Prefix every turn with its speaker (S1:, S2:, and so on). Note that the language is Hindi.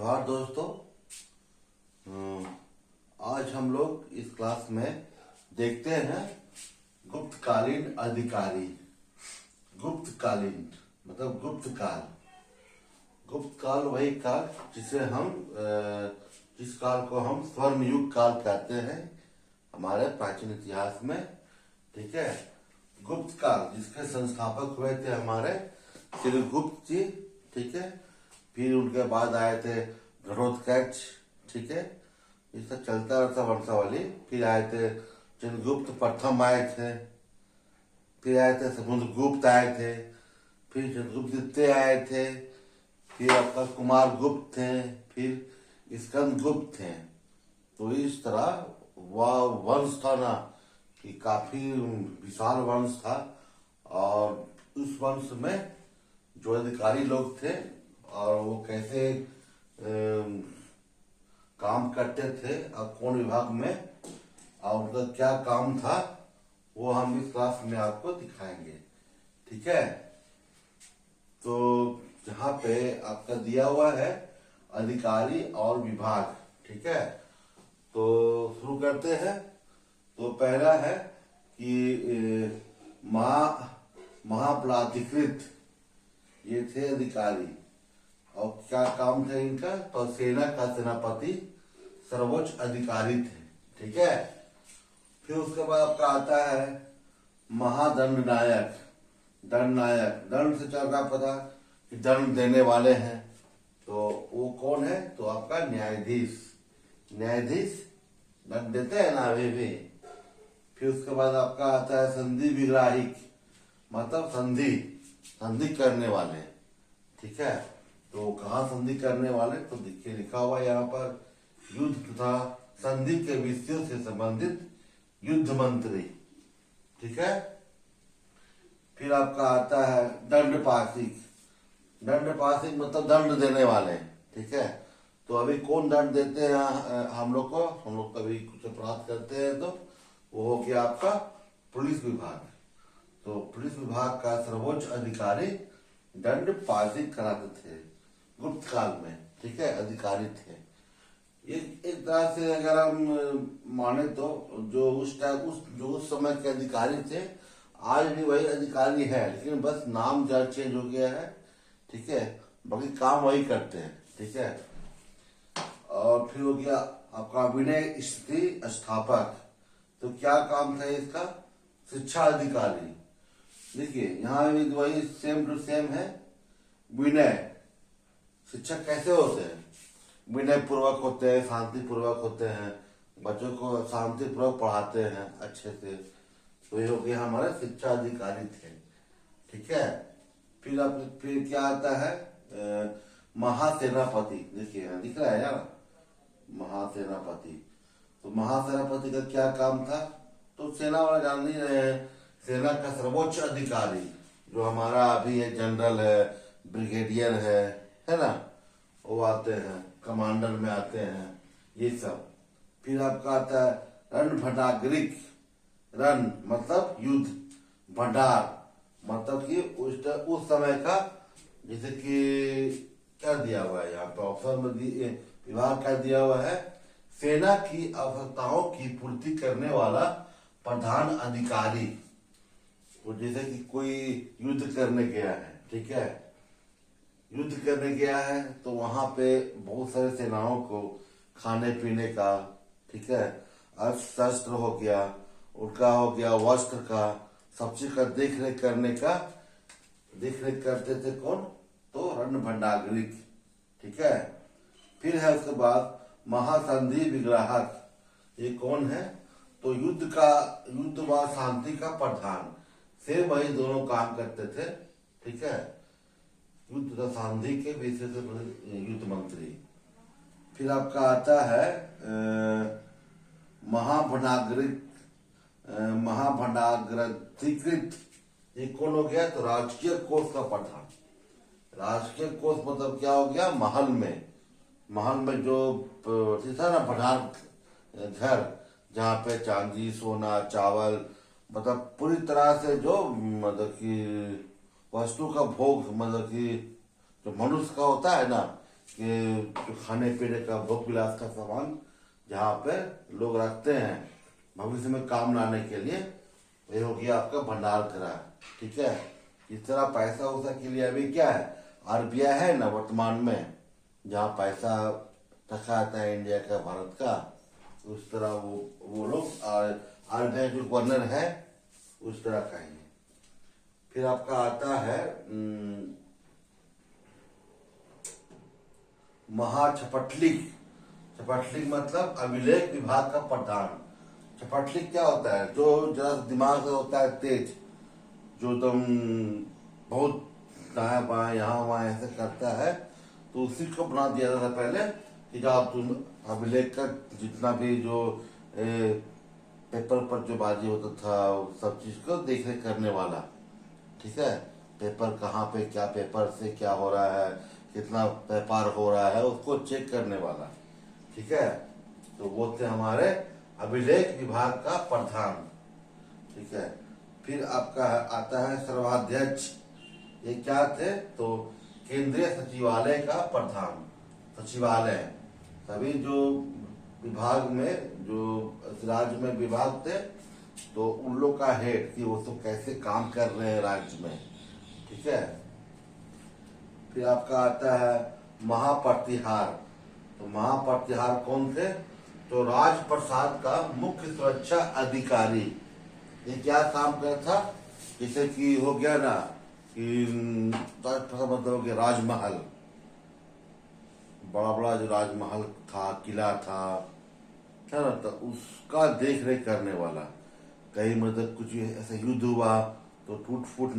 S1: जोहार दोस्तों। आज हम लोग इस क्लास में देखते हैं गुप्तकालीन अधिकारी। गुप्तकालीन मतलब गुप्त काल। गुप्त काल वही काल जिस काल को हम स्वर्ण युग काल कहते हैं हमारे प्राचीन इतिहास में। ठीक है, गुप्त काल जिसके संस्थापक हुए थे हमारे श्रीगुप्त जी। ठीक है, फिर उनके बाद आए थे घटोत्कच। ठीक है, ये सब चलता रहता वंशावली। फिर आए थे चंद्रगुप्त प्रथम आए थे, फिर आए थे समुद्रगुप्त आए थे, फिर चंद्रगुप्त द्वितीय आए थे, फिर आपका कुमार गुप्त थे, फिर स्कंद गुप्त थे। तो इस तरह वह वंश था ना कि काफी विशाल वंश था। और उस वंश में जो अधिकारी लोग थे और वो कैसे काम करते थे और कौन विभाग में और उनका क्या काम था वो हम इस क्लास में आपको दिखाएंगे। ठीक है, तो यहाँ पे आपका दिया हुआ है अधिकारी और विभाग। ठीक है, तो शुरू करते हैं। तो पहला है कि महाप्राधिकृत ये थे अधिकारी। और क्या काम था इनका? तो सेना का सेनापति सर्वोच्च अधिकारी थे। ठीक है, फिर उसके बाद आपका आता है महादंड नायक। दंड नायक, दंड से चल रहा पता कि दंड देने वाले हैं। तो वो कौन है? तो आपका न्यायाधीश। न्यायाधीश दंड देते हैं ना अभी भी। फिर उसके बाद आपका आता है संधि विग्राहिक, मतलब संधि संधि करने वाले। ठीक है, तो कहाँ संधि करने वाले? तो देखिए लिखा हुआ है यहाँ पर, युद्ध तथा संधि के विषयों से संबंधित युद्ध मंत्री। ठीक है, फिर आपका आता है दंडपाशिक। दंडपाशिक मतलब दंड देने वाले। ठीक है, तो अभी कौन दंड देते हैं हम लोग को? हम लोग कभी कुछ अपराध करते हैं तो वो हो गया आपका पुलिस विभाग। तो पुलिस विभाग का सर्वोच्च अधिकारी दंड पासित कराते थे गुप्त काल में। ठीक है, अधिकारी थे। एक तरह से अगर हम माने तो जो उस समय के अधिकारी थे आज भी वही अधिकारी है, लेकिन बस नाम जरा चेंज हो गया है। ठीक है, बाकी काम वही करते हैं। ठीक है, और फिर हो गया आपका विनय स्थिति स्थापक। तो क्या काम था इसका? शिक्षा अधिकारी। देखिए यहाँ भी वही सेम टू सेम है। विनय, शिक्षक कैसे होते हैं? विनय पूर्वक होते हैं, शांति पूर्वक होते हैं, बच्चों को शांति पूर्वक पढ़ाते हैं अच्छे से। तो ये हो गया हमारे शिक्षा अधिकारी थे। ठीक है, फिर क्या आता है महासेनापति। देखिए यहाँ दिख रहा है यार, महासेनापति। तो महासेनापति का क्या काम था? तो सेना वाला जान नहीं रहे हैं, सेना का सर्वोच्च अधिकारी जो हमारा अभी है जनरल है, ब्रिगेडियर है ना, वो आते हैं, कमांडर में आते हैं ये सब। फिर आपका आता है रणभटाग्रिक। रण मतलब युद्ध, भंडार मतलब कि उस समय का, जैसे कि क्या दिया हुआ है यहाँ पे ऑप्शन में, विभाग क्या दिया हुआ है? सेना की आवश्यकताओं की पूर्ति करने वाला प्रधान अधिकारी। तो जैसे कि कोई युद्ध करने गया है। ठीक है, युद्ध करने गया है तो वहां पे बहुत सारे सेनाओं को खाने पीने का, ठीक है, अस्त्र शस्त्र हो गया, उनका हो गया वस्त्र का, सब चीज का देख रेख करते थे कौन? तो रणभंडारिक। ठीक है, फिर है उसके बाद महासंधि विग्राहक। ये कौन है? तो युद्ध व शांति का प्रधान। से वही दोनों काम करते थे। ठीक है, युद्ध तथा शांति के विषय से युद्ध मंत्री। फिर आपका आता है महाभंडाग्रधिकृत। ये कौन हो गया? तो राजकीय कोष का प्रधान। राजकीय कोष मतलब क्या हो गया? महल में जो था ना भंडार घर, जहाँ पे चांदी सोना चावल मतलब पूरी तरह से जो मतलब कि वस्तु का भोग, मतलब कि जो मनुष्य का होता है ना, जो खाने पीने का भोग विलास का सामान जहाँ पे लोग रखते हैं भविष्य में काम लाने के लिए, ये हो गया आपका भंडार गृह। ठीक है, इस तरह पैसा वैसा के लिए अभी क्या है, आरबीआई है ना वर्तमान में, जहाँ पैसा रखा आता है इंडिया का, भारत का, उस तरह वो लोग आरबीआई जो गवर्नर है उस तरह का ही है। फिर आपका आता है महाछपटलिक। छपटलिक मतलब अभिलेख विभाग का प्रधान। छपटलिक क्या होता है, जो जरा दिमाग से होता है तेज, जो तुम बहुत दाएं बाएं यहाँ वहां ऐसे करता है, तो उसी को बना दिया था पहले कि जब तुम अभिलेख का जितना भी जो पेपर पर जो बाजी होता था सब चीज को देख रेख करने वाला। ठीक है, पेपर कहाँ पे क्या, पेपर से क्या हो रहा है, कितना व्यापार हो रहा है, उसको चेक करने वाला। ठीक है, तो वो थे हमारे अभिलेख विभाग का प्रधान। ठीक है, फिर आपका आता है सर्वाध्यक्ष। ये क्या थे, तो केंद्रीय सचिवालय का प्रधान। सचिवालय सभी जो विभाग में, जो राज्य में विभाग थे, तो उन लोग का हेड कि वो तो कैसे काम कर रहे हैं राज्य में। ठीक है, फिर आपका आता है महाप्रतिहार। तो महाप्रतिहार कौन थे, तो राजप्रसाद का मुख्य सुरक्षा अधिकारी। ये क्या काम करता था, जैसे कि हो गया ना कि मतलब हो गया राजमहल, बड़ा बड़ा जो राजमहल था, किला था, है ना, तो उसका देख रेख करने वाला। कहीं मतलब कुछ ऐसा युद्ध हुआ तो टूट फूट